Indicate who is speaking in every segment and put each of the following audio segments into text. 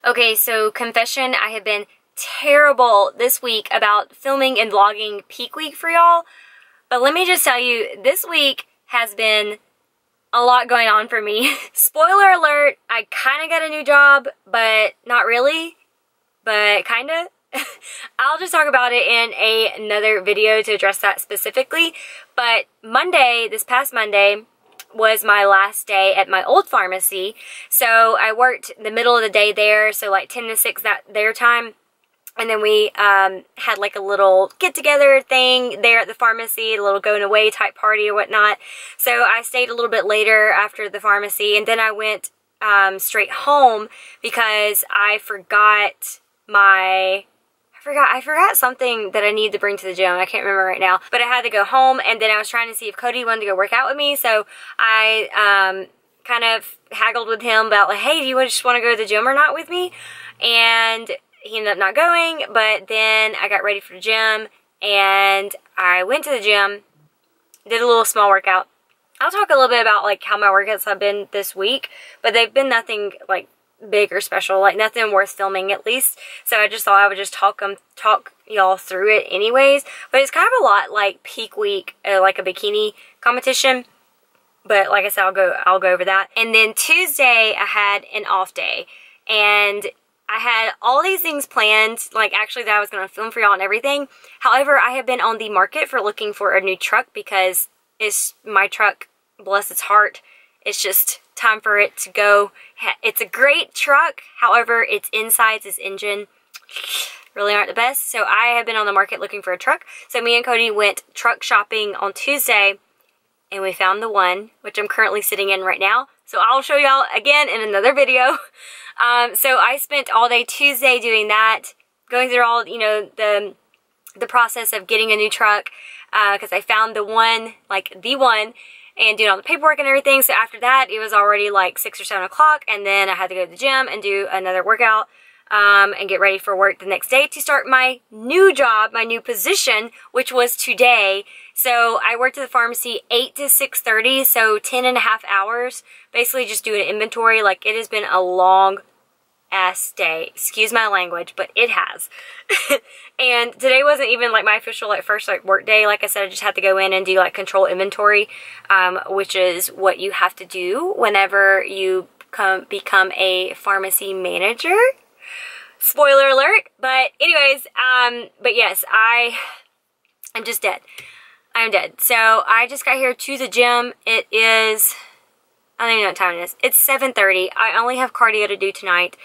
Speaker 1: Okay, so confession, I have been terrible this week about filming and vlogging peak week for y'all. But let me just tell you, this week has been a lot going on for me. Spoiler alert, I kind of got a new job, but not really, but kind of. I'll just talk about it in another video to address that specifically. But Monday, this past Monday, was my last day at my old pharmacy. So I worked the middle of the day there, so like 10 to 6 their time. And then we had like a little get-together thing there at the pharmacy, a little going-away type party or whatnot. So I stayed a little bit later after the pharmacy, and then I went straight home because I forgot something that I needed to bring to the gym. I can't remember right now. But I had to go home, and then I was trying to see if Cody wanted to go work out with me. So I kind of haggled with him about like, hey, do you just want to go to the gym or not with me? And he ended up not going, but then I got ready for the gym, and I went to the gym, did a little small workout. I'll talk a little bit about like how my workouts have been this week, but they've been nothing like big or special, like nothing worth filming at least. So I just thought I would just talk y'all through it anyways. But it's kind of a lot like peak week, like a bikini competition. But like I said, I'll go over that. And then Tuesday I had an off day, and I had all these things planned, like actually that I was going to film for y'all and everything. However, I have been on the market for looking for a new truck because it's my truck, bless its heart. It's just time for it to go. It's a great truck. However, its insides, its engine, really aren't the best. So I have been on the market looking for a truck. So me and Cody went truck shopping on Tuesday, and we found the one, which I'm currently sitting in right now. So I'll show y'all again in another video. So I spent all day Tuesday doing that, going through all, you know, the process of getting a new truck, because I found the one, and doing all the paperwork and everything. So after that, it was already like 6 or 7 o'clock, and then I had to go to the gym and do another workout, and get ready for work the next day to start my new job, my new position, which was today. So I worked at the pharmacy 8 to 6:30, so 10.5 hours, basically just doing inventory. Like, it has been a long ass day. Excuse my language, but it has. And today wasn't even like my official first work day. Like I said, I just had to go in and do like control inventory, which is what you have to do whenever you become a pharmacy manager. Spoiler alert. But anyways, but yes, I'm just dead. I'm dead. So I just got here to the gym. It is, I don't even know what time it is. It's 7:30. I only have cardio to do tonight,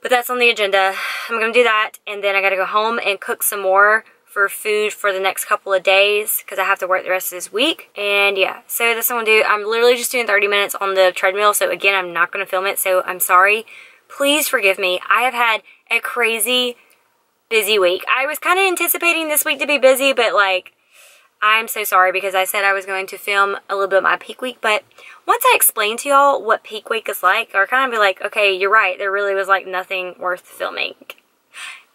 Speaker 1: but that's on the agenda. I'm going to do that, and then I got to go home and cook some more for food for the next couple of days because I have to work the rest of this week. And yeah, so that's what I'm going to do. I'm literally just doing 30 minutes on the treadmill, so again, I'm not going to film it, so I'm sorry. Please forgive me. I have had a crazy busy week. I was kind of anticipating this week to be busy, but like, I'm so sorry because I said I was going to film a little bit of my peak week, but once I explain to y'all what peak week is like, or kind of be like, okay, you're right, there really was like nothing worth filming.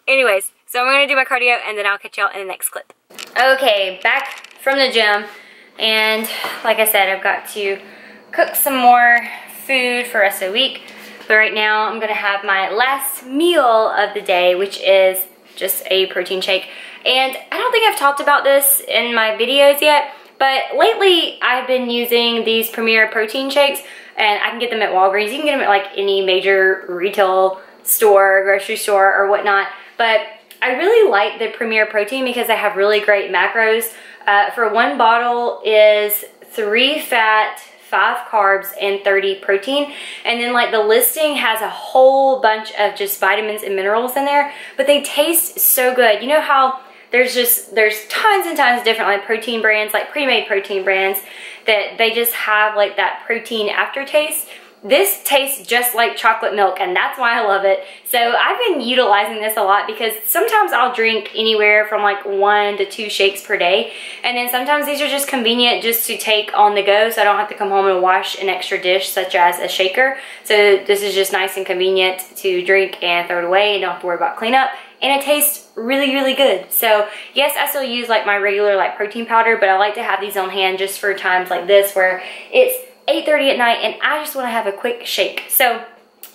Speaker 1: Anyways, so I'm going to do my cardio, and then I'll catch y'all in the next clip. Okay, back from the gym, and like I said, I've got to cook some more food for the rest of the week. But right now, I'm going to have my last meal of the day, which is just a protein shake. And I don't think I've talked about this in my videos yet, but lately I've been using these Premier protein shakes, and I can get them at Walgreens. You can get them at like any major retail store, grocery store, or whatnot. But I really like the Premier protein because they have really great macros. For one bottle is 3 fat, 5 carbs, and 30 protein. And then like the listing has a whole bunch of just vitamins and minerals in there, but they taste so good. You know how there's tons and tons of different like protein brands, like pre-made protein brands, that they just have like that protein aftertaste. This tastes just like chocolate milk, and that's why I love it. So I've been utilizing this a lot because sometimes I'll drink anywhere from like 1 to 2 shakes per day. And then sometimes these are just convenient just to take on the go, so I don't have to come home and wash an extra dish such as a shaker. So this is just nice and convenient to drink and throw it away. You don't have to worry about cleanup. And it tastes really, really good. So yes, I still use like my regular like protein powder, but I like to have these on hand just for times like this where it's 8:30 at night and I just want to have a quick shake. So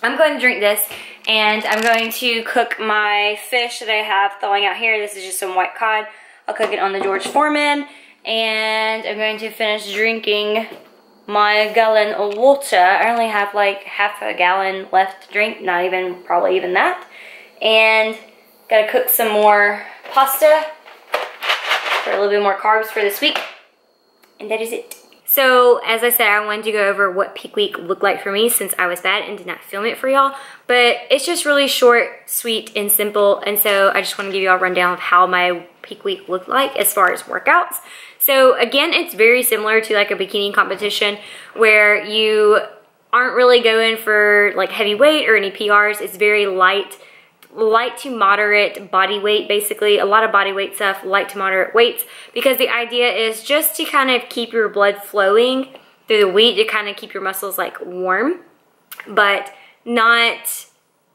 Speaker 1: I'm going to drink this, And I'm going to cook my fish that I have thawing out here. This is just some white cod. I'll cook it on the George Foreman. And I'm going to finish drinking my gallon of water. I only have like half a gallon left to drink, not even, probably even that. And gotta cook some more pasta for a little bit more carbs for this week. And that is it. So, as I said, I wanted to go over what peak week looked like for me since I was bad and did not film it for y'all. But it's just really short, sweet, and simple. And so I just want to give y'all a rundown of how my peak week looked like as far as workouts. So again, it's very similar to like a bikini competition where you aren't really going for like heavy weight or any PRs. It's very light to moderate body weight, basically. A lot of body weight stuff, light to moderate weights, because the idea is just to kind of keep your blood flowing through the week, to kind of keep your muscles like warm, but not,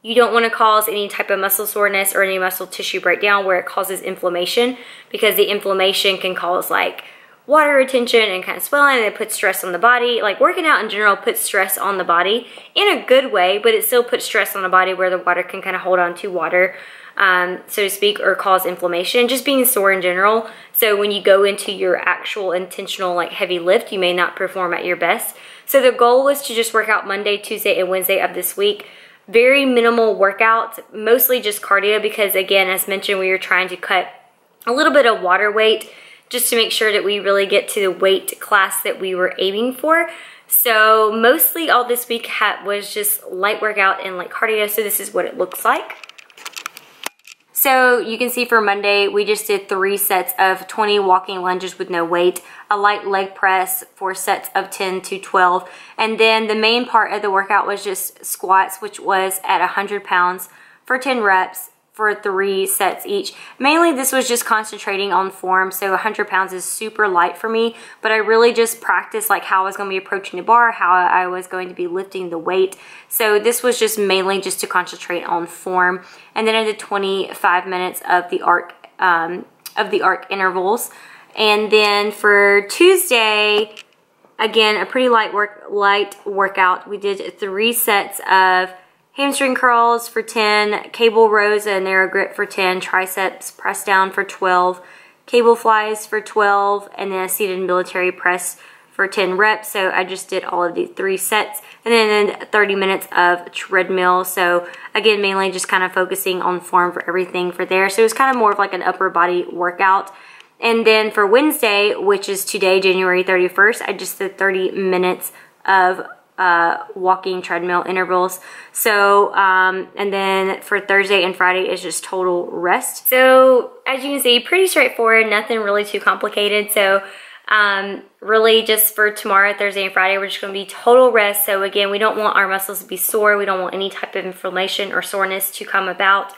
Speaker 1: you don't want to cause any type of muscle soreness or any muscle tissue breakdown where it causes inflammation, because the inflammation can cause like water retention and kind of swelling, and it puts stress on the body. Like working out in general puts stress on the body in a good way, but it still puts stress on the body where the water can kind of hold on to water, so to speak, or cause inflammation, just being sore in general. So when you go into your actual intentional like heavy lift, you may not perform at your best. So the goal was to just work out Monday, Tuesday, and Wednesday of this week. Very minimal workouts, mostly just cardio, because again, as mentioned, we were trying to cut a little bit of water weight just to make sure that we really get to the weight class that we were aiming for. So mostly all this week was just light workout and light cardio. So this is what it looks like. So you can see for Monday, we just did 3 sets of 20 walking lunges with no weight, a light leg press, 4 sets of 10 to 12. And then the main part of the workout was just squats, which was at 100 pounds for 10 reps for 3 sets each. Mainly this was just concentrating on form, so 100 pounds is super light for me, but I really just practiced like how I was going to be approaching the bar, how I was going to be lifting the weight. So this was just mainly just to concentrate on form. And then I did 25 minutes of the arc intervals. And then for Tuesday, again, a pretty light workout. We did 3 sets of hamstring curls for 10, cable rows and narrow grip for 10, triceps press down for 12, cable flies for 12, and then a seated military press for 10 reps. So I just did all of the 3 sets, and then 30 minutes of treadmill. So again, mainly just kind of focusing on form for everything for there. So it was kind of more of like an upper body workout. And then for Wednesday, which is today, January 31st, I just did 30 minutes of walking treadmill intervals. So and then for Thursday and Friday is just total rest. So as you can see, pretty straightforward, nothing really too complicated. So really just for tomorrow, Thursday and Friday, we're just going to be total rest. So again, we don't want our muscles to be sore. We don't want any type of inflammation or soreness to come about.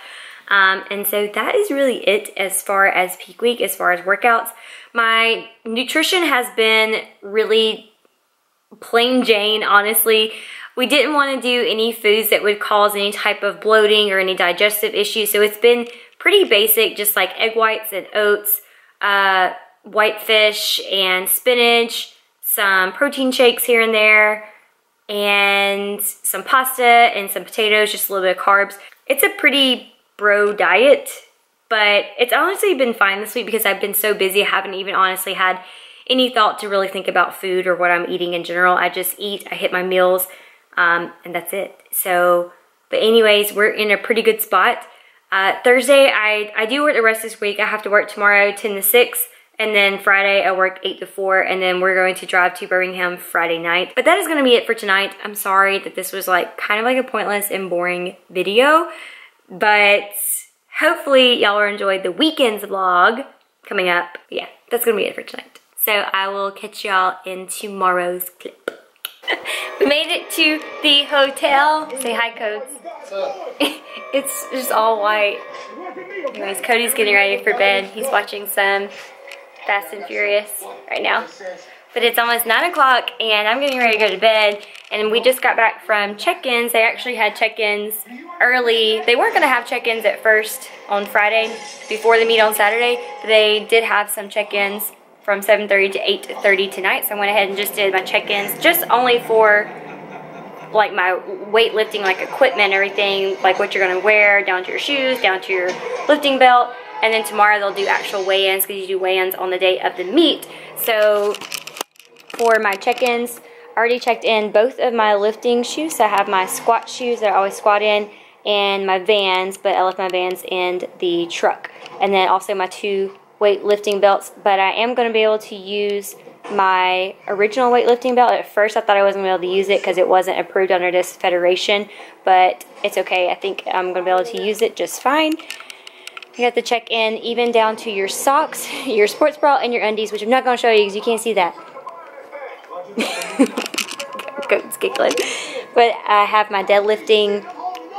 Speaker 1: And so that is really it as far as peak week, as far as workouts. My nutrition has been really plain Jane, honestly. We didn't want to do any foods that would cause any type of bloating or any digestive issues, so it's been pretty basic, just like egg whites and oats, white fish and spinach, some protein shakes here and there, and some pasta and some potatoes, just a little bit of carbs. It's a pretty bro diet, but it's honestly been fine this week because I've been so busy. I haven't even honestly had any thought to really think about food or what I'm eating in general. I just eat, I hit my meals, and that's it. So, but anyways, we're in a pretty good spot. Thursday, I do work the rest of this week. I have to work tomorrow 10 to 6, and then Friday I work 8 to 4, and then we're going to drive to Birmingham Friday night. But that is going to be it for tonight. I'm sorry that this was like kind of like a pointless and boring video, but hopefully y'all enjoyed the weekend's vlog coming up. But yeah, that's going to be it for tonight. So I will catch y'all in tomorrow's clip. We made it to the hotel. Say hi, Codes. It's just all white. Anyways, Cody's getting ready for bed. He's watching some Fast and Furious right now. But it's almost 9 o'clock and I'm getting ready to go to bed. And we just got back from check-ins. They actually had check-ins early. They weren't going to have check-ins at first on Friday before the meet on Saturday. But they did have some check-ins from 7:30 to 8:30 tonight. So I went ahead and just did my check-ins, just only for like my weightlifting like equipment and everything, like what you're going to wear, down to your shoes, down to your lifting belt. And then tomorrow they'll do actual weigh-ins, because you do weigh-ins on the day of the meet. So for my check-ins, I already checked in both of my lifting shoes. So I have my squat shoes that I always squat in, and my Vans, but I left my Vans in the truck. And then also my 2 weightlifting belts. But I am going to be able to use my original weightlifting belt. At first I thought I wasn't going to be able to use it because it wasn't approved under this federation, but it's okay. I think I'm going to be able to use it just fine. You have to check in even down to your socks, your sports bra, and your undies, which I'm not going to show you because you can't see that. Goat's giggling. But I have my deadlifting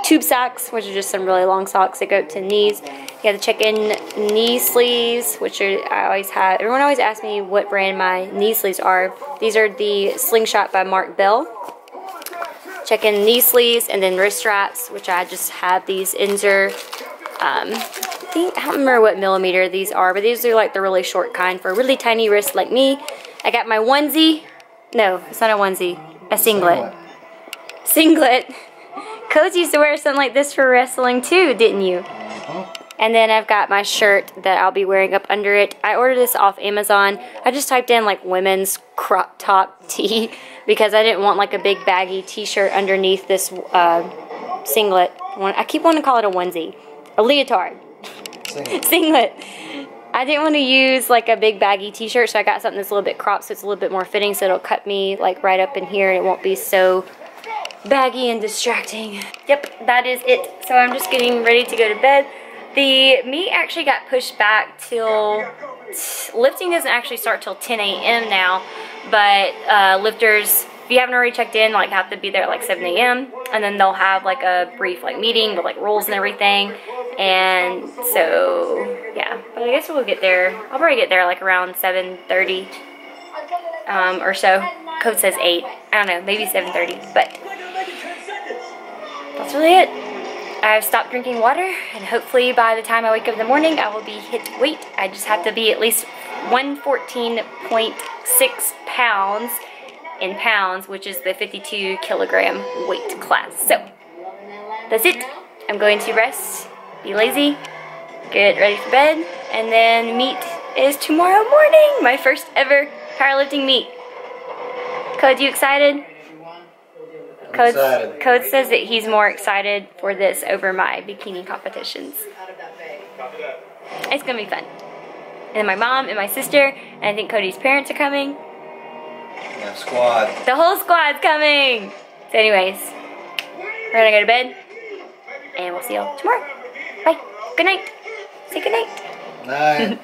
Speaker 1: tube socks, which are just some really long socks that go up to the knees. You have to check in knee sleeves, which are, I always have. Everyone always asks me what brand my knee sleeves are. These are the Slingshot by Mark Bell. Check in knee sleeves, and then wrist straps, which I just have these Inzer. I don't remember what millimeter these are, but these are like the really short kind for really tiny wrists like me. I got my onesie. No, it's not a onesie. A singlet. Singlet. Codes used to wear something like this for wrestling too, didn't you? And then I've got my shirt that I'll be wearing up under it. I ordered this off Amazon. I just typed in like women's crop top tee because I didn't want like a big baggy t-shirt underneath this singlet. I keep wanting to call it a onesie. A leotard. Singlet. I didn't want to use like a big baggy t-shirt, so I got something that's a little bit cropped so it's a little bit more fitting, so it'll cut me like right up in here and it won't be so baggy and distracting. Yep, that is it. So I'm just getting ready to go to bed. The meet actually got pushed back till, lifting doesn't actually start till 10 a.m. now, but lifters, if you haven't already checked in, like have to be there at like 7 a.m. and then they'll have like a brief like meeting with like rules and everything. And so yeah, but I guess we'll get there. I'll probably get there like around 7:30 or so. Code says 8. I don't know, maybe 7:30, but that's really it. I've stopped drinking water, and hopefully by the time I wake up in the morning, I will be hit weight. I just have to be at least 114.6 pounds in pounds, which is the 52 kilogram weight class. So that's it. I'm going to rest, be lazy, get ready for bed, and then meet is tomorrow morning, my first ever powerlifting meet. Code, you excited? Code says that he's more excited for this over my bikini competitions. It's gonna be fun. And then my mom and my sister, and I think Cody's parents are coming.
Speaker 2: Yeah, squad.
Speaker 1: The whole squad's coming! So anyways, we're gonna go to bed, and we'll see y'all tomorrow. Bye. Good night. Say good night.
Speaker 2: Night.